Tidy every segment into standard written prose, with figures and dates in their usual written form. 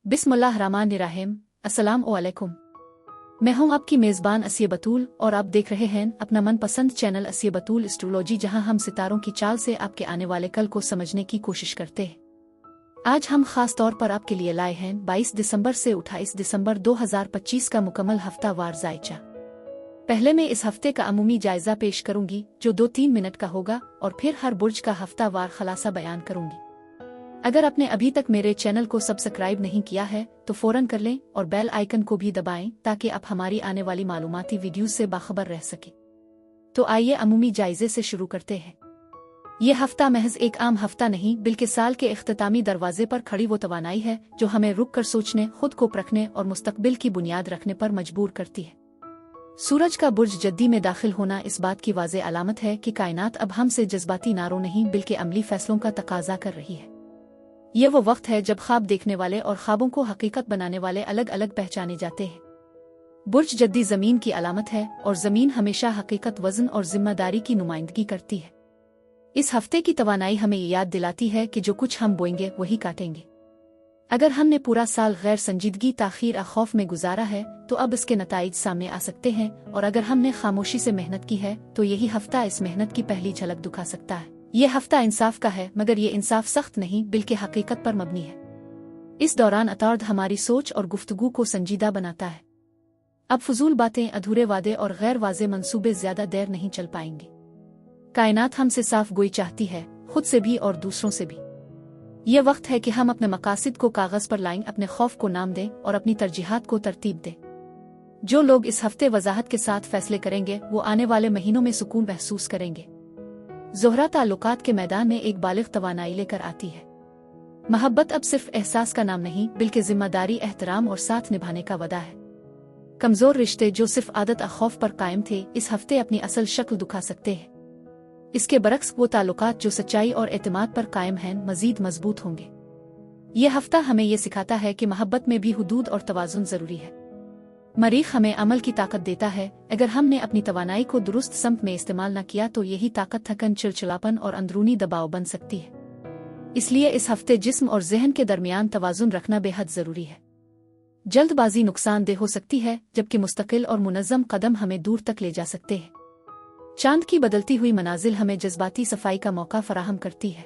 बिस्मिल्लाहिर्रहमानिर्रहीम। अस्सलाम वालेकुम। मैं हूं आपकी मेज़बान असिया बतूल और आप देख रहे हैं अपना मनपसंद चैनल असिया बतूल एस्ट्रोलॉजी, जहां हम सितारों की चाल से आपके आने वाले कल को समझने की कोशिश करते हैं। आज हम खास तौर पर आपके लिए लाए हैं 22 दिसंबर से 28 दिसंबर 2025 का मुकम्मल हफ्तावार जायजा। पहले मैं इस हफ्ते का अमूमी जायजा पेश करूंगी जो 2-3 मिनट का होगा और फिर हर बुर्ज का हफ्तावार खलासा बयान करूंगी। अगर आपने अभी तक मेरे चैनल को सब्सक्राइब नहीं किया है तो फौरन कर लें और बेल आइकन को भी दबाएं ताकि आप हमारी आने वाली मालूमाती वीडियोस से बाखबर रह सकें। तो आइए अमूमी जायजे से शुरू करते हैं। ये हफ्ता महज एक आम हफ्ता नहीं बल्कि साल के इख्तितामी दरवाजे पर खड़ी वो तवानाई है जो हमें रुक कर सोचने, खुद को परखने और मुस्तकबिल की बुनियाद रखने पर मजबूर करती है। सूरज का बुर्ज जद्दी में दाखिल होना इस बात की वाज़े अलामत है कि कायनात अब हमसे जज्बाती नारों नहीं बल्कि अमली फैसलों का तकाजा कर रही है। ये वो वक्त है जब ख्वाब देखने वाले और ख्वाबों को हकीकत बनाने वाले अलग अलग पहचाने जाते हैं। बुर्ज जद्दी ज़मीन की अलामत है और ज़मीन हमेशा हकीकत, वज़न और जिम्मेदारी की नुमाइंदगी करती है। इस हफ्ते की तवानाई हमें याद दिलाती है कि जो कुछ हम बोएंगे वही काटेंगे। अगर हमने पूरा साल गैर संजीदगी, ताख़ीर और खौफ में गुजारा है तो अब इसके नताइज सामने आ सकते हैं, और अगर हमने खामोशी से मेहनत की है तो यही हफ्ता इस मेहनत की पहली झलक दिखा सकता है। ये हफ्ता इंसाफ का है, मगर ये इंसाफ सख्त नहीं बल्कि हकीकत पर मबनी है। इस दौरान अतार्द हमारी सोच और गुफ्तगू को संजीदा बनाता है। अब फजूल बातें, अधूरे वादे और गैर वाज़े मंसूबे ज्यादा देर नहीं चल पाएंगे। कायनात हमसे साफ गोई चाहती है, खुद से भी और दूसरों से भी। ये वक्त है कि हम अपने मकासद को कागज पर लाएं, अपने खौफ को नाम दें और अपनी तरजीहात को तरतीब दें। जो लोग इस हफ्ते वजाहत के साथ फैसले करेंगे वो आने वाले महीनों में सुकून महसूस करेंगे। ज़ोहरा ताल्लुकात के मैदान में एक बालिग तवानाई लेकर आती है। मोहब्बत अब सिर्फ एहसास का नाम नहीं बल्कि जिम्मेदारी, एहतराम और साथ निभाने का वदा है। कमजोर रिश्ते जो सिर्फ आदत और खौफ पर कायम थे इस हफ्ते अपनी असल शक्ल दिखा सकते हैं। इसके बरक्स वो ताल्लुकात जो सच्चाई और एतमाद पर कायम हैं मजीद मजबूत होंगे। ये हफ्ता हमें ये सिखाता है कि मोहब्बत में भी हुदूद और तवाज़ुन जरूरी है। मरीख हमें अमल की ताकत देता है। अगर हमने अपनी तवानाई को दुरुस्त समत में इस्तेमाल न किया तो यही ताकत थकन, चिड़चिड़ापन और अंदरूनी दबाव बन सकती है। इसलिए इस हफ्ते जिस्म और जहन के दरमियान तवाज़ुन रखना बेहद जरूरी है। जल्दबाजी नुकसानदेह हो सकती है जबकि मुस्तकिल और मुनज़्ज़म कदम हमें दूर तक ले जा सकते हैं। चांद की बदलती हुई मनाजिल हमें जज्बाती सफाई का मौका फराहम करती है।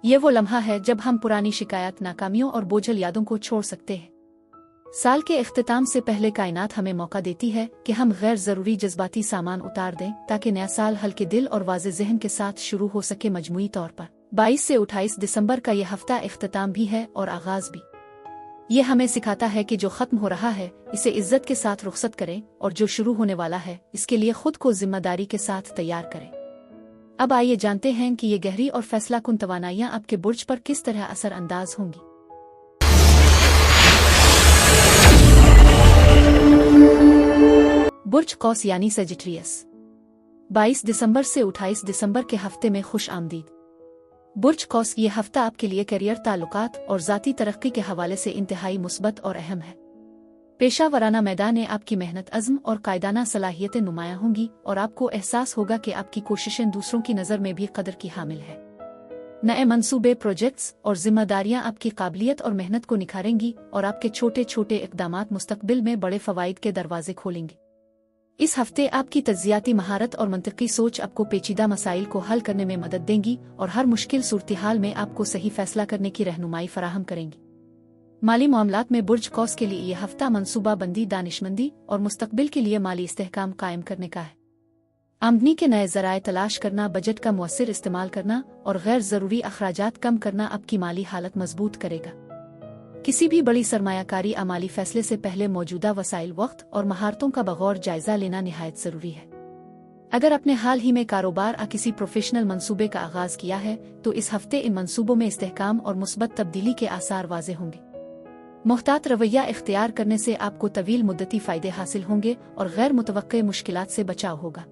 ये वो लम्हा है जब हम पुरानी शिकायत, नाकामियों और बोझल यादों को छोड़ सकते हैं। साल के इख्तिताम से पहले कायनात हमें मौका देती है कि हम गैर जरूरी जज्बाती सामान उतार दें ताकि नया साल हल्के दिल और वाज़े ज़हन के साथ शुरू हो सके। मजमूई तौर पर 22 से 28 दिसंबर का यह हफ्ता इख्तिताम भी है और आगाज भी। ये हमें सिखाता है कि जो खत्म हो रहा है इसे इज्जत के साथ रुखसत करें और जो शुरू होने वाला है इसके लिए खुद को जिम्मेदारी के साथ तैयार करें। अब आइए जानते हैं कि ये गहरी और फैसला कुन तवानाइयाँ आपके बुर्ज पर किस तरह असर अंदाज होंगी। बुर्ज कौस यानी सेजिटेरियस। 22 दिसंबर से 28 दिसंबर के हफ्ते में खुश आमदीद। बुर्ज कौस ये हफ्ता आपके लिए करियर, ताल्लुकात और ज़ाती तरक्की के हवाले से इंतहाई मुस्बत और अहम है। पेशा वराना मैदान में आपकी मेहनत, अज़्म और कायदाना सलाहियतें नुमायां होंगी और आपको एहसास होगा कि आपकी कोशिशें दूसरों की नज़र में भी कदर की हामिल है। नए मंसूबे, प्रोजेक्ट्स और जिम्मेदारियां आपकी काबिलियत और मेहनत को निखारेंगी और आपके छोटे छोटे इक़दामात मुस्तकबिल में बड़े फ़वाइद के दरवाजे खोलेंगे। इस हफ्ते आपकी तज्जियाती महारत और मंतिकी सोच आपको पेचीदा मसाइल को हल करने में मदद देंगी और हर मुश्किल सूरत-ए-हाल में आपको सही फैसला करने की रहनुमाई फराहम करेंगी। माली मामलात में बुर्ज कौस के लिए यह हफ्ता मंसूबा बंदी, दानिशमंदी और मुस्तकबिल के लिए माली इस्तेहकाम कायम करने का है। आमदनी के नए ज़राए तलाश करना, बजट का मुअस्सिर इस्तेमाल करना और गैर ज़रूरी अखराजात कम करना आपकी माली हालत मजबूत करेगा। किसी भी बड़ी सरमायाकारी अमाली फैसले से पहले मौजूदा वसाइल, वक्त और महारतों का बगौर जायजा लेना निहायत जरूरी है। अगर आपने हाल ही में कारोबार या किसी प्रोफेशनल मंसूबे का आगाज किया है तो इस हफ्ते इन मंसूबों में इस्तेहकाम और मुस्बत तब्दीली के आसार वाज़े होंगे। मुहतात रवैया इख्तियार करने से आपको तवील मुद्दती फ़ायदे हासिल होंगे और गैर मुतवक्के मुश्किलात से बचाव होगा।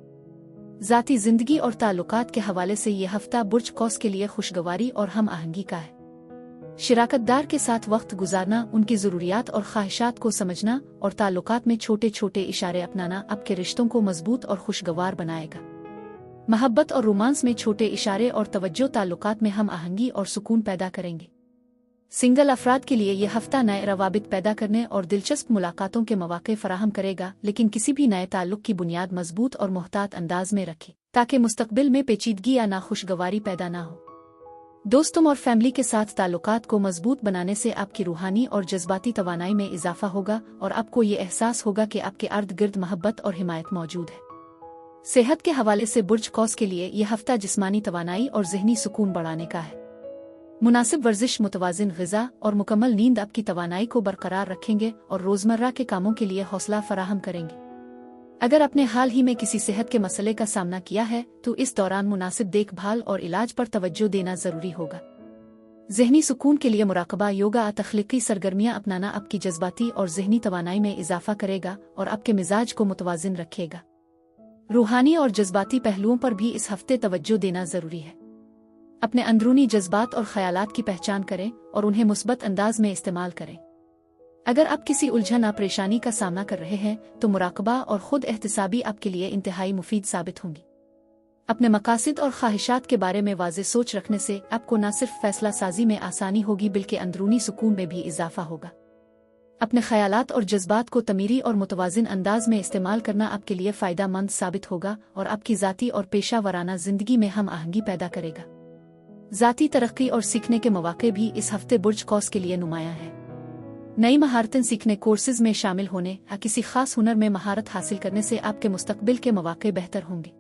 ज़ाती ज़िंदगी और ताल्लुकात के हवाले से ये हफ्ता बुर्ज कौस के लिए खुशगवारी और हम आहंगी का है। शिराकतदार के साथ वक्त गुजारना, उनकी ज़रूरियात और ख्वाहिशात को समझना और ताल्लुकात में छोटे छोटे इशारे अपनाना आपके रिश्तों को मजबूत और खुशगवार बनाएगा। मोहब्बत और रोमांस में छोटे इशारे और तवज्जो ताल्लुकात में हम आहंगी और सुकून पैदा करेंगे। सिंगल अफराद के लिए यह हफ्ता नए रवाबित पैदा करने और दिलचस्प मुलाकातों के मौके फराहम करेगा, लेकिन किसी भी नए ताल्लुक की बुनियाद मजबूत और मोहतात अंदाज में रखें ताकि मुस्तकबिल में पेचीदगी या नाखुशगवारी पैदा ना हो। दोस्तों और फैमिली के साथ ताल्लुकात को मजबूत बनाने से आपकी रूहानी और जज्बाती तवानाई में इजाफा होगा और आपको ये एहसास होगा कि आपके अर्द गिर्द मोहब्बत और हिमायत मौजूद है। सेहत के हवाले से बुर्ज कौस के लिए यह हफ्ता जिस्मानी तवानाई और जहनी सुकून बढ़ाने का है। मुनासिब वर्जिश, मुतवाजिन ग़िज़ा और मुकम्मल नींद आपकी तवानाई को बरकरार रखेंगे और रोज़मर्रा के कामों के लिए हौसला फराहम करेंगे। अगर आपने हाल ही में किसी सेहत के मसले का सामना किया है तो इस दौरान मुनासिब देखभाल और इलाज पर तवज्जो देना जरूरी होगा। ज़हनी सुकून के लिए मुराकबा, योगा, तख्लीकी सरगर्मियां अपनाना आपकी जज्बाती और ज़हनी तवानाई में इजाफा करेगा और आपके मिजाज को मुतवाजिन रखेगा। रूहानी और जज्बाती पहलुओं पर भी इस हफ्ते तवज्जो देना जरूरी है। अपने अंदरूनी जज्बात और ख्यालात की पहचान करें और उन्हें मुस्बत अंदाज में इस्तेमाल करें। अगर आप किसी उलझन या परेशानी का सामना कर रहे हैं तो मुराकबा और खुद एहतिसाबी आपके लिए इंतहाई मुफीद साबित होंगी। अपने मकासद और ख्वाहिशात के बारे में वाज़ेह सोच रखने से आपको न सिर्फ फैसला साजी में आसानी होगी बल्कि अंदरूनी सुकून में भी इजाफा होगा। अपने ख्यालात और जज्बात को तमीरी और मुतवाजिन अंदाज में इस्तेमाल करना आपके लिए फ़ायदा मंद साबित होगा और आपकी ज़ाती और पेशा वराना ज़िंदगी में हम आहंगी पैदा करेगा। ज़ाती तरक्की और सीखने के मौके भी इस हफ्ते बुर्ज कौस के लिए नुमायां है। नई महारतें सीखने, कोर्सेज में शामिल होने या किसी खास हुनर में महारत हासिल करने से आपके मुस्तकबिल के मौके बेहतर होंगे।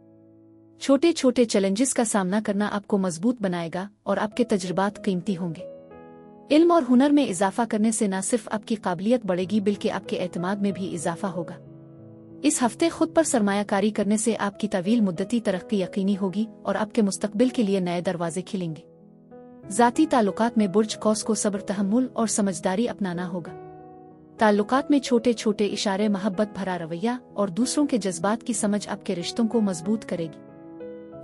छोटे छोटे चैलेंजेस का सामना करना आपको मजबूत बनाएगा और आपके तजुर्बात कीमती होंगे। इल्म और हुनर में इजाफा करने से न सिर्फ आपकी काबिलियत बढ़ेगी बल्कि आपके एतमाद में भी इजाफा होगा। इस हफ्ते खुद पर सरमायाकारी करने से आपकी तवील मुद्दती तरक्की यकीनी होगी और आपके मुस्तकबिल के लिए नए दरवाजे खिलेंगे। ज़ाती ताल्लुकात में बुर्ज कौस को सब्र, तहम्मुल और समझदारी अपनाना होगा। ताल्लुकात में छोटे छोटे इशारे, मोहब्बत भरा रवैया और दूसरों के जज्बात की समझ आपके रिश्तों को मजबूत करेगी।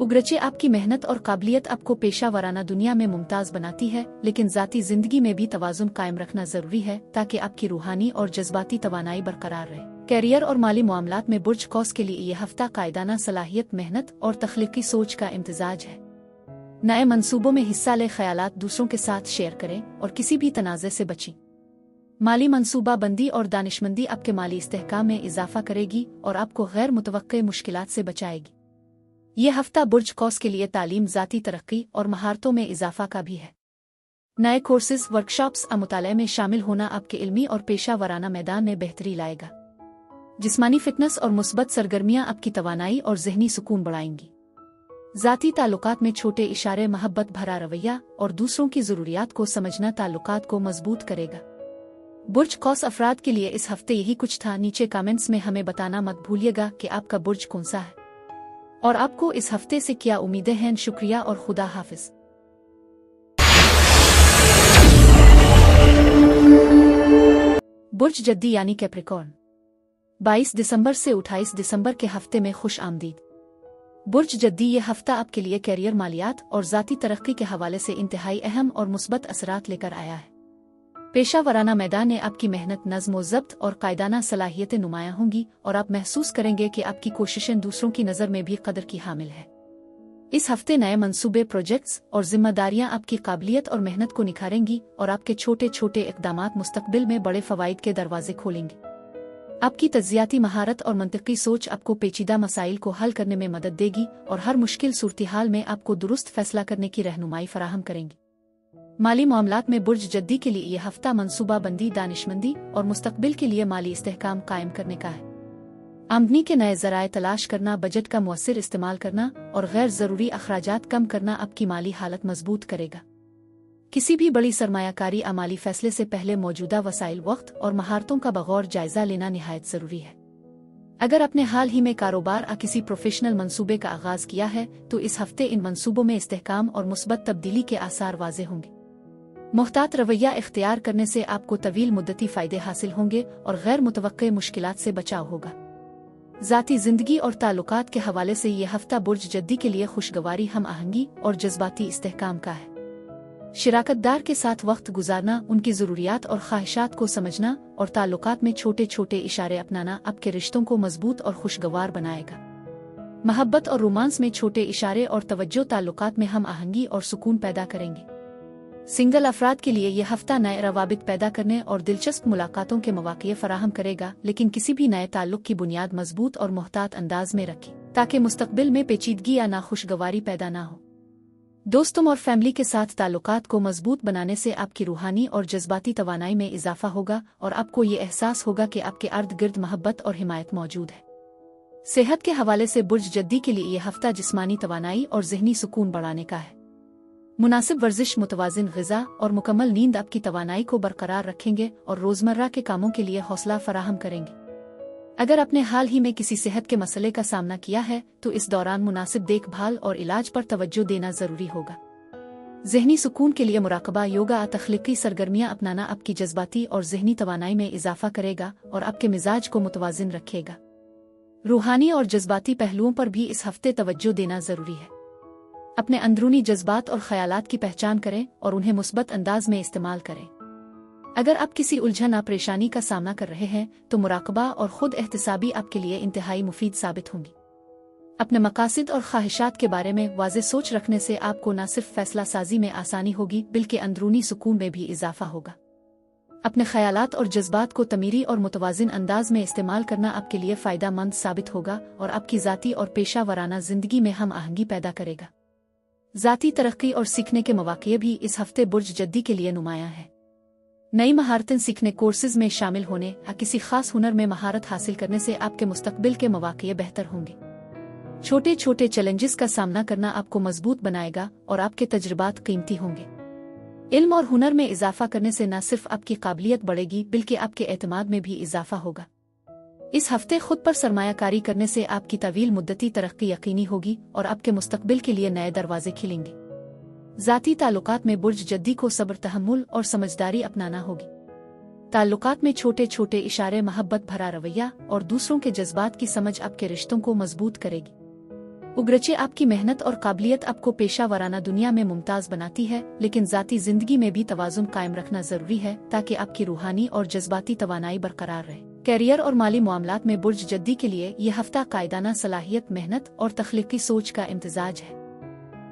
उगरचे आपकी मेहनत और काबिलियत आपको पेशा वराना दुनिया में मुमताज बनाती है, लेकिन ज़ाती जिंदगी में भी तवाज़ुन कायम रखना जरूरी है ताकि आपकी रूहानी और जज्बाती तवानाई बरकरार रहे। कैरियर और माली मामलात में बुर्ज कौस के लिए यह हफ्ता कायदाना सलाहियत, मेहनत और तख्लीकी सोच का इम्तिजाज है। नए मंसूबों में हिस्सा ले, ख्यालात दूसरों के साथ शेयर करें और किसी भी तनाज़े से बचें। माली मंसूबा बंदी और दानिशमंदी आपके माली इस्तेहकाम में इजाफा करेगी और आपको गैर मुतवक्के मुश्किलात से बचाएगी। यह हफ्ता बुर्ज कौस के लिए तालीम, ज़ाती तरक्की और महारतों में इजाफा का भी है। नए कोर्सेज, वर्कशॉप्स और मुताले में शामिल होना आपके इल्मी और पेशा वराना मैदान में बेहतरी लाएगा। जिस्मानी फिटनेस और मुस्बत सरगर्मियां आपकी तवानाई और जहनी सुकून बढ़ाएंगी। ज़ाती ताल्लुकात में छोटे इशारे, मोहब्बत भरा रवैया और दूसरों की ज़रूरियात को समझना ताल्लुकात को मजबूत करेगा। बुर्ज कौस अफराद के लिए इस हफ्ते यही कुछ था। नीचे कमेंट्स में हमें बताना मत भूलिएगा कि आपका बुर्ज कौन सा है और आपको इस हफ्ते से क्या उम्मीदें हैं। शुक्रिया और खुदा हाफिज। बुर्ज जद्दी यानी कैप्रिकॉर्न, 22 दिसंबर से 28 दिसंबर के हफ्ते में खुश आमदीद। बुर्ज जद्दी ये हफ्ता आपके लिए कैरियर, मालियात और ज़ाती तरक्की के हवाले से इंतहाई अहम और मुस्बत असरात लेकर आया है। पेशा वराना मैदान में आपकी मेहनत, नज़्म व ज़ब्त और कायदाना सलाहियतें नुमायां होंगी और आप महसूस करेंगे कि आपकी कोशिशें दूसरों की नज़र में भी कदर की हामिल है। इस हफ्ते नए मंसूबे, प्रोजेक्ट्स और जिम्मेदारियां आपकी काबिलियत और मेहनत को निखारेंगी और आपके छोटे छोटे इक़दामात मुस्तकबिल में बड़े फ़वाइद के दरवाजे खोलेंगे। आपकी तज्जियाती महारत और मंतिकी सोच आपको पेचीदा मसाइल को हल करने में मदद देगी और हर मुश्किल सूरत-ए-हाल में आपको दुरुस्त फैसला करने की रहनुमाई फराहम करेंगी। माली मामलात में बुर्ज जद्दी के लिए यह हफ्ता मंसूबा बंदी, दानिशमंदी और मुस्तकबिल के लिए माली इस्तेहकाम कायम करने का है। आमदनी के नए ज़राए तलाश करना, बजट का मुअस्सिर इस्तेमाल करना और गैर ज़रूरी अखराजात कम करना आपकी माली हालत मजबूत करेगा। किसी भी बड़ी सरमायाकारी अमाली फैसले से पहले मौजूदा वसाइल, वक्त और महारतों का बगौर जायजा लेना निहायत ज़रूरी है। अगर आपने हाल ही में कारोबार या किसी प्रोफेशनल मंसूबे का आगाज किया है तो इस हफ्ते इन मंसूबों में इस्तेहकाम और मुस्बत तब्दीली के आसार वाज़े होंगे। मुख्तात रवैया इख्तियार करने से आपको तवील मुद्दती फ़ायदे हासिल होंगे और गैर मुतवक्के मुश्किलात से बचाव होगा। ज़ाती ज़िंदगी और ताल्लुकात के हवाले से ये हफ्ता बुर्ज जद्दी के लिए खुशगवारी, हम आहंगी और जज्बाती इस्तेहकाम का है। शिराकतदार के साथ वक्त गुजारना, उनकी ज़रूरियात और ख्वाहिशात को समझना और ताल्लुकात में छोटे छोटे इशारे अपनाना आपके रिश्तों को मजबूत और खुशगवार बनाएगा। मोहब्बत और रोमांस में छोटे इशारे और तवज्जो ताल्लुकात में हम आहंगी और सुकून पैदा करेंगे। सिंगल अफराद के लिए यह हफ्ता नए रवाबित पैदा करने और दिलचस्प मुलाकातों के मौक़े फराहम करेगा, लेकिन किसी भी नए ताल्लुक़ की बुनियाद मजबूत और मोहतात अंदाज में रखें ताकि मुस्तक़बिल में पेचीदगी या नाखुशगवारी पैदा ना हो। दोस्तों और फैमिली के साथ ताल्लुकात को मजबूत बनाने से आपकी रूहानी और जज्बाती तवानाई में इजाफा होगा और आपको ये एहसास होगा कि आपके अर्द गिर्द मोहब्बत और हिमायत मौजूद है। सेहत के हवाले से बुर्ज जद्दी के लिए यह हफ्ता जिस्मानी तवानाई और ज़हनी सुकून बढ़ाने का है। मुनासिब वर्जिश, मुतवाज़िन ग़िज़ा और मुकम्मल नींद आपकी तवानाई को बरकरार रखेंगे और रोज़मर्रा के कामों के लिए हौसला फराहम करेंगे। अगर आपने हाल ही में किसी सेहत के मसले का सामना किया है तो इस दौरान मुनासिब देखभाल और इलाज पर तवज्जो देना ज़रूरी होगा। ज़हनी सुकून के लिए मुराकबा, योगा, तख्लीकी सरगर्मियाँ अपनाना आपकी जज्बाती और ज़हनी तवानाई में इजाफा करेगा और आपके मिजाज को मुतवाज़िन रखेगा। रूहानी और जज्बाती पहलुओं पर भी इस हफ्ते तवज्जो देना ज़रूरी है। अपने अंदरूनी जज्बात और ख़यालात की पहचान करें और उन्हें मुस्बत अंदाज में इस्तेमाल करें। अगर आप किसी उलझन या परेशानी का सामना कर रहे हैं तो मुराकबा और खुद एहतिसाबी आपके लिए इंतहाई मुफीद साबित होंगी। अपने मकासद और ख्वाहिशात के बारे में वाज़ेह सोच रखने से आपको न सिर्फ फैसला साजी में आसानी होगी बल्कि अंदरूनी सुकून में भी इजाफा होगा। अपने ख़यालात और जज्बात को तमीरी और मुतवाज़िन अंदाज में इस्तेमाल करना आपके लिए फ़ायदा मंद साबित होगा और आपकी ज़ाती और पेशा वराना ज़िंदगी में हम आहंगी पैदा करेगा। ज़ाती तरक्की और सीखने के मौक़े भी इस हफ्ते बुर्ज जद्दी के लिए नुमायां है। नई महारतें सीखने, कोर्सेज में शामिल होने या किसी खास हुनर में महारत हासिल करने से आपके मुस्तकबिल के मौक़े बेहतर होंगे। छोटे छोटे चैलेंजेस का सामना करना आपको मजबूत बनाएगा और आपके तजुर्बात कीमती होंगे। इल्म और हुनर में इजाफा करने से न सिर्फ आपकी काबिलियत बढ़ेगी बल्कि आपके एतमाद में भी इजाफा होगा। इस हफ्ते खुद पर सरमायाकारी करने से आपकी तवील मुद्दती तरक्की यकीनी होगी और आपके मुस्तकबिल के लिए नए दरवाजे खिलेंगे। ज़ाती ताल्लुकात में बुर्ज जद्दी को सब्र, तहम्मुल और समझदारी अपनाना होगी। ताल्लुकात में छोटे छोटे इशारे, मोहब्बत भरा रवैया और दूसरों के जज्बात की समझ आपके रिश्तों को मजबूत करेगी। उगरचे आपकी मेहनत और काबिलियत आपको पेशा वराना दुनिया में मुमताज़ बनाती है, लेकिन ज़ाती ज़िंदगी में भी तवाज़ुन कायम रखना ज़रूरी है ताकि आपकी रूहानी और जज्बाती तवानाई बरकरार रहे। कैरियर और माली मामलात में बुर्ज जद्दी के लिए यह हफ्ता कायदाना सलाहियत, मेहनत और तख्लीकी सोच का इम्तिजाज है।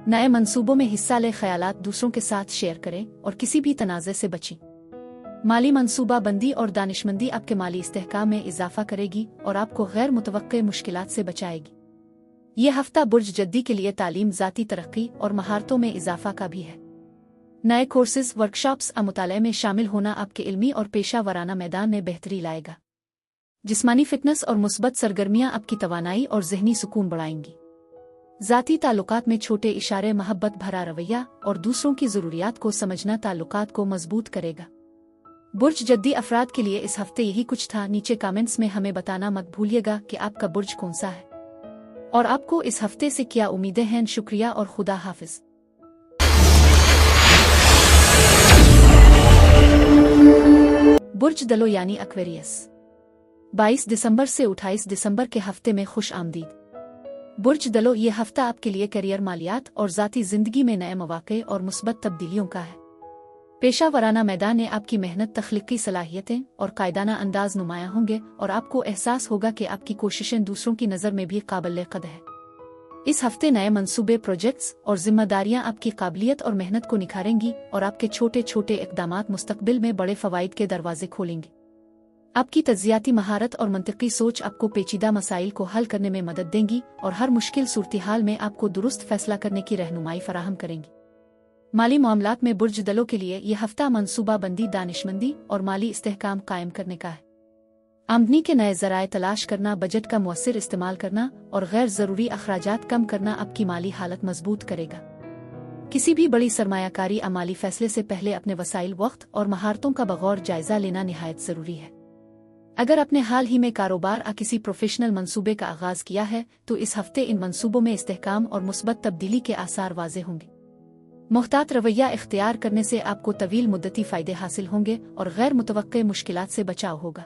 नए मंसूबों में हिस्सा ले, ख़यालात दूसरों के साथ शेयर करें और किसी भी तनाज़े से बचें। माली मंसूबा बंदी और दानिशमंदी आपके माली इस्तेहकाम में इजाफा करेगी और आपको गैर मुतवक्के मुश्किलात से बचाएगी। यह हफ्ता बुर्ज जद्दी के लिए तालीम, ज़ाती तरक्की और महारतों में इजाफा का भी है। नए कोर्सेज, वर्कशॉप्स और मुताले में शामिल होना आपके इल्मी और पेशा वराना मैदान में बेहतरी लाएगा। जिस्मानी फिटनेस और मुस्बत सरगर्मियाँ आपकी तवानाई और ज़हनी सुकून बढ़ाएंगी। ज़ाती ताल्लुकात में छोटे इशारे, मोहब्बत भरा रवैया और दूसरों की ज़रूरियात को समझना ताल्लुकात को मजबूत करेगा। बुर्ज जद्दी अफराद के लिए इस हफ्ते यही कुछ था। नीचे कमेंट्स में हमें बताना मत भूलिएगा कि आपका बुर्ज कौन सा है और आपको इस हफ्ते से क्या उम्मीदें हैं। शुक्रिया और खुदा हाफिज। बुर्ज दलो यानी एक्वेरियस, 22 दिसंबर से 28 दिसंबर के हफ्ते में खुश आमदीद। बुर्ज दलो ये हफ्ता आपके लिए करियर, मालियात और ज़ाती ज़िंदगी में नए मौक़े और मुस्बत तब्दीलियों का है। पेशा वराना मैदान में आपकी मेहनत, तख्लीकी सलाहियतें और कायदाना अंदाज नुमायां होंगे और आपको एहसास होगा कि आपकी कोशिशें दूसरों की नज़र में भी काबिल कदर है। इस हफ्ते नए मंसूबे, प्रोजेक्ट्स और जिम्मेदारियां आपकी काबिलियत और मेहनत को निखारेंगी और आपके छोटे छोटे इक़दामात मुस्तकबिल में बड़े फ़वाइद के दरवाजे खोलेंगे। आपकी तज्ज़ियाती महारत और मंतिकी सोच आपको पेचीदा मसाइल को हल करने में मदद देंगी और हर मुश्किल सूरत-ए-हाल में आपको दुरुस्त फैसला करने की रहनुमाई फराहम करेंगी। माली मामलात में बुर्ज दलों के लिए यह हफ्ता मंसूबा बंदी, दानिशमंदी और माली इस्तेहकाम कायम करने का है। आमदनी के नए ज़राए तलाश करना, बजट का मुअस्सिर इस्तेमाल करना और गैर ज़रूरी अखराजात कम करना आपकी माली हालत मजबूत करेगा। किसी भी बड़ी सरमायाकारी या माली फैसले से पहले अपने वसाइल, वक्त और महारतों का बगौर जायजा लेना निहायत ज़रूरी है। अगर आपने हाल ही में कारोबार या किसी प्रोफेशनल मंसूबे का आगाज़ किया है तो इस हफ्ते इन मंसूबों में इस्तेहकाम और मुस्बत तब्दीली के आसार वाज़ेह होंगे। मुख्तात रवैया इख्तियार करने से आपको तवील मुद्दती फ़ायदे हासिल होंगे और गैर मुतवक्के मुश्किलात से बचाव होगा।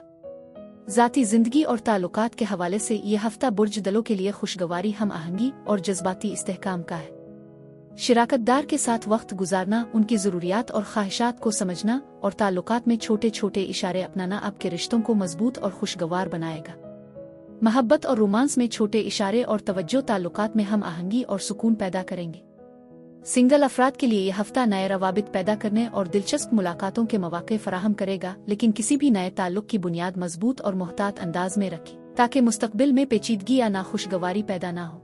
ज़ाती ज़िंदगी और ताल्लुकात के हवाले से यह हफ्ता बुर्ज दलों के लिए खुशगवारी, हम आहंगी और जज्बाती इस्तेहकाम का है। शिराकतदार के साथ वक्त गुजारना, उनकी ज़रूरियात और ख्वाहिशात को समझना और ताल्लुकात में छोटे छोटे इशारे अपनाना आपके रिश्तों को मजबूत और खुशगवार बनाएगा। मोहब्बत और रोमांस में छोटे इशारे और तवज्जो ताल्लुकात में हम आहंगी और सुकून पैदा करेंगे। सिंगल अफराद के लिए यह हफ्ता नए रवाबित पैदा करने और दिलचस्प मुलाकातों के मौके फराहम करेगा, लेकिन किसी भी नए ताल्लुक की बुनियाद मजबूत और मोहतात अंदाज में रखें ताकि मुस्तकबिल में पेचीदगी या नाखुशगवारी पैदा ना हो।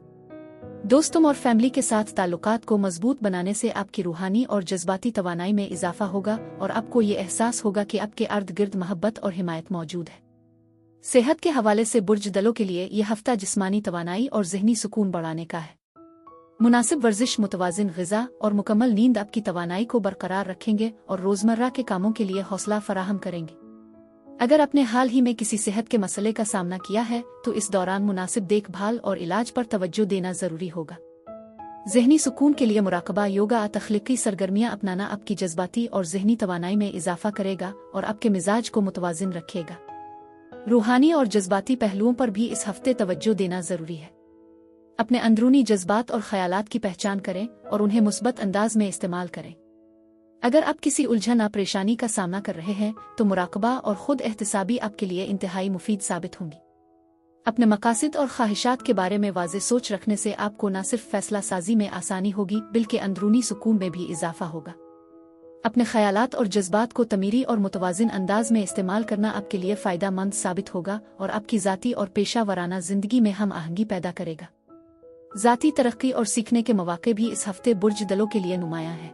दोस्तों और फैमिली के साथ ताल्लुकात को मजबूत बनाने से आपकी रूहानी और जज्बाती तवानाई में इजाफा होगा और आपको ये एहसास होगा कि आपके अर्द गिर्द मोहब्बत और हिमायत मौजूद है। सेहत के हवाले से बुर्ज दलों के लिए यह हफ्ता जिस्मानी तवानाई और जहनी सुकून बढ़ाने का है। मुनासिब वर्जिश, मुतवाजिन ग़िज़ा और मुकम्मल नींद आपकी तवानाई को बरकरार रखेंगे और रोज़मर्रा के कामों के लिए हौसला फराहम करेंगे। अगर आपने हाल ही में किसी सेहत के मसले का सामना किया है तो इस दौरान मुनासिब देखभाल और इलाज पर तवज्जो देना ज़रूरी होगा। ज़हनी सुकून के लिए मुराकबा, योगा, तख्लीकी सरगर्मियाँ अपनाना आपकी जज्बाती और ज़हनी तवानाई में इजाफा करेगा और आपके मिजाज को मुतवाजिन रखेगा। रूहानी और जज्बाती पहलुओं पर भी इस हफ्ते तवज्जो देना ज़रूरी है। अपने अंदरूनी जज्बात और ख़यालात की पहचान करें और उन्हें मुस्बत अंदाज में इस्तेमाल करें। अगर आप किसी उलझन या परेशानी का सामना कर रहे हैं तो मुराकबा और खुद एहतसाबी आपके लिए इंतहाई मुफीद साबित होंगी। अपने मकासद और ख्वाहिशात के बारे में वाज़ेह सोच रखने से आपको न सिर्फ फैसला साजी में आसानी होगी बल्कि अंदरूनी सुकून में भी इजाफा होगा। अपने ख़यालात और जज्बात को तमीरी और मुतवाजिन अंदाज में इस्तेमाल करना आपके लिए फ़ायदा मंद साबित होगा और आपकी ज़ाती और पेशा वराना ज़िंदगी में हम आहंगी पैदा करेगा। ज़ाती तरक्की और सीखने के मौके भी इस हफ्ते बुर्ज दलों के लिए नुमायां हैं।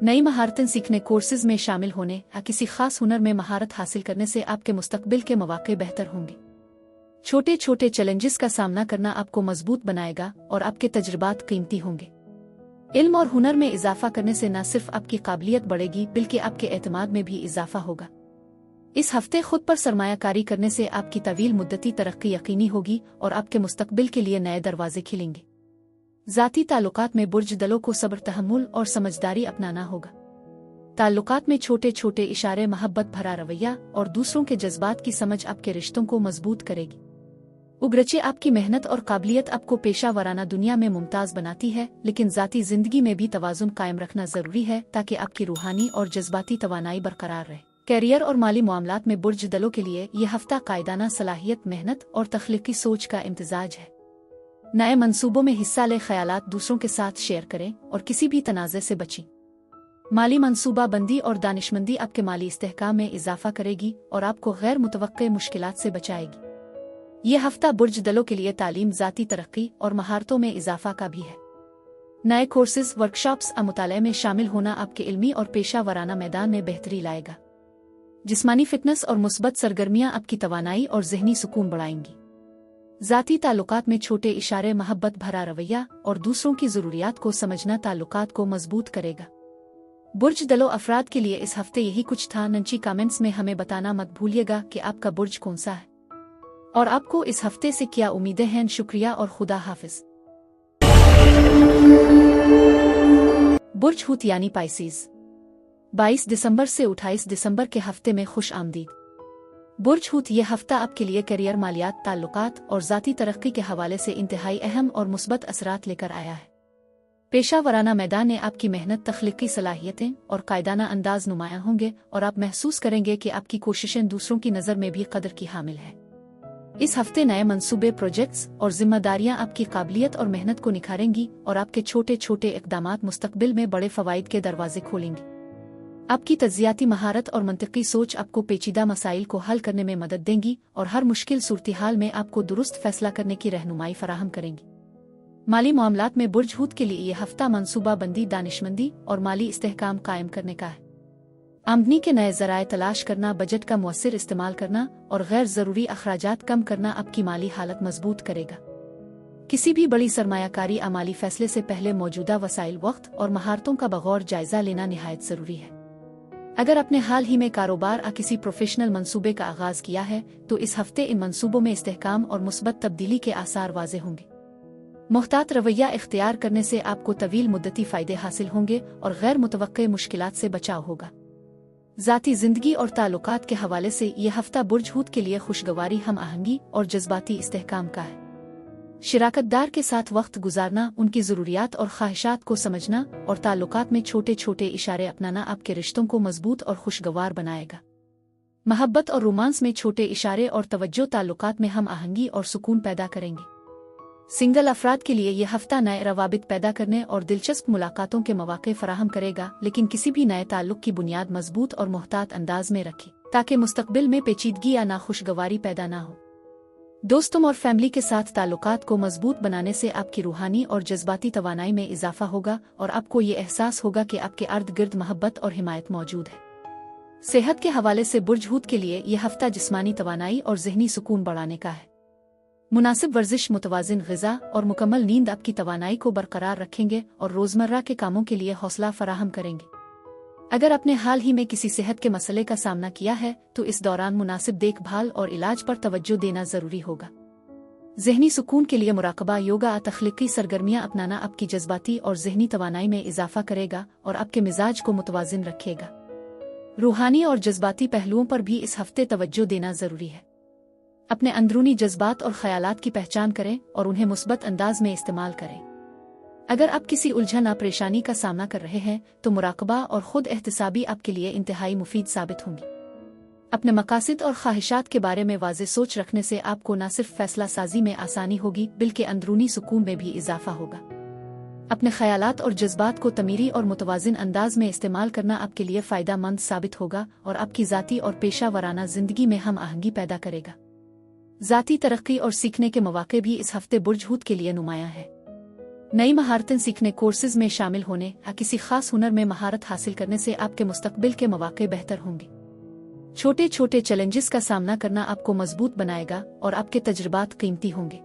नई महारतें सीखने, कोर्सेज में शामिल होने या किसी खास हुनर में महारत हासिल करने से आपके मुस्तकबिल के मौके बेहतर होंगे। छोटे छोटे चैलेंजेस का सामना करना आपको मजबूत बनाएगा और आपके तजुर्बात कीमती होंगे। इल्म और हुनर में इजाफा करने से न सिर्फ आपकी काबिलियत बढ़ेगी बल्कि आपके एतमाद में भी इजाफा होगा। इस हफ्ते खुद पर सरमायाकारी करने से आपकी तवील मुद्दती तरक्की यकीनी होगी और आपके मुस्तकबिल के लिए नए दरवाजे खिलेंगे। ज़ाती ताल्लुकात में बुर्ज दलों को सब्र, तहम्मुल और समझदारी अपनाना होगा। ताल्लुकात में छोटे छोटे इशारे, मोहब्बत भरा रवैया और दूसरों के जज्बात की समझ आपके रिश्तों को मजबूत करेगी। उगरचे आपकी मेहनत और काबिलियत आपको पेशा वराना दुनिया में मुमताज बनाती है, लेकिन ज़ाती ज़िंदगी में भी तवाज़ुन कायम रखना ज़रूरी है ताकि आपकी रूहानी और जज्बाती तवानाई बरकरार रहे। कैरियर और माली मामलात में बुर्ज दलों के लिए यह हफ्ता कायदाना सलाहियत, मेहनत और तख्लीकी सोच का इम्तिजाज है। नए मंसूबों में हिस्सा ले, ख़यालात दूसरों के साथ शेयर करें और किसी भी तनाज़े से बचें। माली मंसूबा बंदी और दानिशमंदी आपके माली इस्तेहकाम में इजाफा करेगी और आपको गैर मुतवक्के मुश्किलात से बचाएगी। यह हफ्ता बुर्ज दलों के लिए तालीम, ज़ाती तरक्की और महारतों में इजाफा का भी है। नए कोर्सेज, वर्कशॉप्स और मुताले में शामिल होना आपके इल्मी और पेशा वराना मैदान में बेहतरी लाएगा। जिस्मानी फिटनेस और मुस्बत सरगर्मियाँ आपकी तवानाई और जहनी सुकून बढ़ाएंगी। ज़ाती ताल्लुकात में छोटे इशारे, मोहब्बत भरा रवैया और दूसरों की ज़रूरियात को समझना ताल्लुकात को मजबूत करेगा। बुर्ज दलों अफराद के लिए इस हफ्ते यही कुछ था। नीचे कमेंट्स में हमें बताना मत भूलिएगा कि आपका बुर्ज कौन सा है और आपको इस हफ्ते से क्या उम्मीदें हैं। शुक्रिया और खुदा हाफिज। बुर्ज हूत यानी पाइसेस, 22 दिसंबर से 28 दिसंबर के हफ्ते में खुश आमदीद। बुर्ज हूत यह हफ्ता आपके लिए करियर, मालियात, ताल्लुकात और ज़ाती तरक्की के हवाले से इंतहाई अहम और मुस्बत असरात लेकर आया है। पेशा वराना मैदान में आपकी मेहनत, तख्लीकी सलाहियतें और कायदाना अंदाज नुमायां होंगे और आप महसूस करेंगे कि आपकी कोशिशें दूसरों की नज़र में भी कदर की हामिल है। इस हफ्ते नए मंसूबे, प्रोजेक्ट्स और जिम्मेदारियां आपकी काबिलियत और मेहनत को निखारेंगी और आपके छोटे छोटे इक़दामात मुस्तकबिल में बड़े फ़वाइद के दरवाजे खोलेंगे। आपकी तज्जियाती महारत और मंतिकी सोच आपको पेचीदा मसाइल को हल करने में मदद देंगी और हर मुश्किल सूरत-ए-हाल में आपको दुरुस्त फैसला करने की रहनुमाई फराहम करेंगी। माली मामलात में बुर्ज हूत के लिए यह हफ्ता मंसूबा बंदी, दानिशमंदी और माली इस्तेहकाम कायम करने का है। आमदनी के नए ज़राए तलाश करना, बजट का मुअस्सिर इस्तेमाल करना और गैर ज़रूरी अखराजात कम करना आपकी माली हालत मजबूत करेगा। किसी भी बड़ी सरमायाकारी अमाली फैसले से पहले मौजूदा वसाइल, वक्त और महारतों का बगौर जायजा लेना निहायत ज़रूरी है। अगर आपने हाल ही में कारोबार या किसी प्रोफेशनल मंसूबे का आगाज किया है तो इस हफ्ते इन मंसूबों में इस्तेहकाम और मुस्बत तब्दीली के आसार वाज़े होंगे। मुहतात रवैया इख्तियार करने से आपको तवील मुद्दती फ़ायदे हासिल होंगे और गैर मुतवक्के मुश्किलात से बचाव होगा। ज़ाती ज़िंदगी और ताल्लुकात के हवाले से यह हफ्ता बुर्ज हूत के लिए खुशगवारी, हम आहंगी और जज्बाती इस्तेहकाम का है। शिराकतदार के साथ वक्त गुजारना, उनकी ज़रूरियात और ख्वाहिशात को समझना और ताल्लुकात में छोटे छोटे इशारे अपनाना आपके रिश्तों को मजबूत और खुशगवार बनाएगा। मोहब्बत और रोमांस में छोटे इशारे और तवज्जो ताल्लुकात में हम आहंगी और सुकून पैदा करेंगे। सिंगल अफराद के लिए यह हफ्ता नए रवाबित पैदा करने और दिलचस्प मुलाकातों के मौके फराहम करेगा, लेकिन किसी भी नए ताल्लुक की बुनियाद मजबूत और मोहतात अंदाज में रखें ताकि मुस्तकबिल में पेचीदगी या नाखुशगवारी पैदा ना हो। दोस्तों और फैमिली के साथ ताल्लुकात को मजबूत बनाने से आपकी रूहानी और जज्बाती तवानाई में इजाफा होगा और आपको ये एहसास होगा कि आपके अर्द गिर्द मोहब्बत और हिमायत मौजूद है। सेहत के हवाले से बुर्ज हूत के लिए यह हफ्ता जिस्मानी तवानाई और ज़हनी सुकून बढ़ाने का है। मुनासिब वर्जिश, मुतवाजिन ग़िज़ा और मुकम्मल नींद आपकी तवानाई को बरकरार रखेंगे और रोज़मर्रा के कामों के लिए हौसला फराहम करेंगे। अगर आपने हाल ही में किसी सेहत के मसले का सामना किया है तो इस दौरान मुनासिब देखभाल और इलाज पर तवज्जो देना ज़रूरी होगा। ज़हनी सुकून के लिए मुराकबा, योगा, तख्लीकी सरगर्मियाँ अपनाना आपकी जज्बाती और ज़हनी तवानाई में इजाफा करेगा और आपके मिजाज को मुतवाजिन रखेगा। रूहानी और जज्बाती पहलुओं पर भी इस हफ्ते तवज्जो देना ज़रूरी है। अपने अंदरूनी जज्बात और ख़यालात की पहचान करें और उन्हें मुस्बत अंदाज में इस्तेमाल करें। अगर आप किसी उलझन या परेशानी का सामना कर रहे हैं तो मुराकबा और खुद एहतिसाबी आपके लिए इंतहाई मुफीद साबित होंगी। अपने मकासद और ख्वाहिशात के बारे में वाज़ेह सोच रखने से आपको न सिर्फ फैसला साजी में आसानी होगी बल्कि अंदरूनी सुकून में भी इजाफा होगा। अपने ख़यालात और जज्बात को तमीरी और मुतवाजिन अंदाज में इस्तेमाल करना आपके लिए फ़ायदा मंद साबित होगा और आपकी ज़ाती और पेशा वराना ज़िंदगी में हम आहंगी पैदा करेगा। ज़ाती तरक्की और सीखने के मौके भी इस हफ्ते बुर्ज हूत के लिए नुमायां है। नई महारतें सीखने, कोर्सेज में शामिल होने या किसी खास हुनर में महारत हासिल करने से आपके मुस्तकबिल के मौके बेहतर होंगे। छोटे छोटे चैलेंजेस का सामना करना आपको मजबूत बनाएगा और आपके तजुर्बात कीमती होंगे।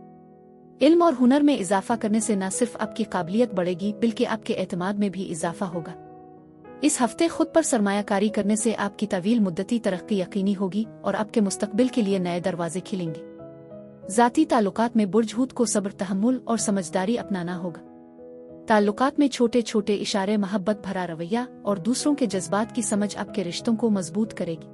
इल्म और हुनर में इजाफा करने से न सिर्फ आपकी काबिलियत बढ़ेगी बल्कि आपके एतमाद में भी इजाफा होगा। इस हफ्ते खुद पर सरमायाकारी करने से आपकी तवील मुद्दती तरक्की यकीनी होगी और आपके मुस्तकबिल के लिए नए दरवाजे खिलेंगे। ज़ाती ताल्लुकात में बुर्ज हूत को सब्र, तहम्मुल और समझदारी अपनाना होगा। ताल्लुकात में छोटे छोटे इशारे, मोहब्बत भरा रवैया और दूसरों के जज्बात की समझ आपके रिश्तों को मजबूत करेगी।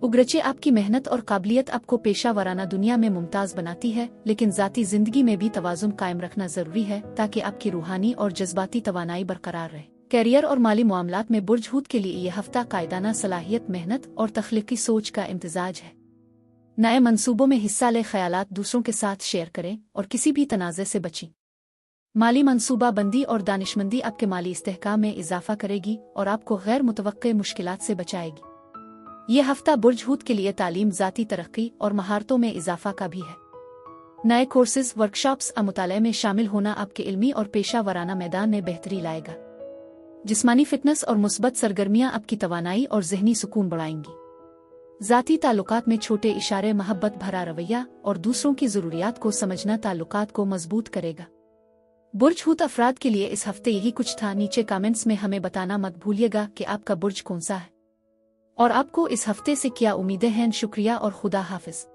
उगरचे आपकी मेहनत और काबिलियत आपको पेशा वराना दुनिया में मुमताज़ बनाती है, लेकिन ज़ाती ज़िंदगी में भी तवाज़ुन कायम रखना ज़रूरी है ताकि आपकी रूहानी और जज्बाती तवानाई बरकरार रहे। कैरियर और माली मामलात में बुर्ज हूत के लिए यह हफ्ता कायदाना सलाहियत, मेहनत और तख्लीकी सोच का इम्तिजाज है। नए मंसूबों में हिस्सा ले, ख़यालात दूसरों के साथ शेयर करें और किसी भी तनाज़े से बचें। माली मंसूबा बंदी और दानिशमंदी आपके माली इस्तेहकाम में इजाफा करेगी और आपको गैर मुतवक्के मुश्किलात से बचाएगी। यह हफ्ता बुर्ज हूत के लिए तालीम, ज़ाती तरक्की और महारतों में इजाफा का भी है। नए कोर्सेज, वर्कशॉप्स और मुताले में शामिल होना आपके इल्मी और पेशा वराना मैदान में बेहतरी लाएगा। जिस्मानी फिटनेस और मुस्बत सरगर्मियाँ आपकी तवानाई और ज़हनी सुकून बढ़ाएंगी। ज़ाती ताल्लुकात में छोटे इशारे, मोहब्बत भरा रवैया और दूसरों की ज़रूरियात को समझना ताल्लुकात को मजबूत करेगा। बुर्ज हूत अफराद के लिए इस हफ्ते यही कुछ था। नीचे कमेंट्स में हमें बताना मत भूलिएगा कि आपका बुर्ज कौन सा है और आपको इस हफ्ते से क्या उम्मीदें हैं। शुक्रिया और खुदा हाफिज।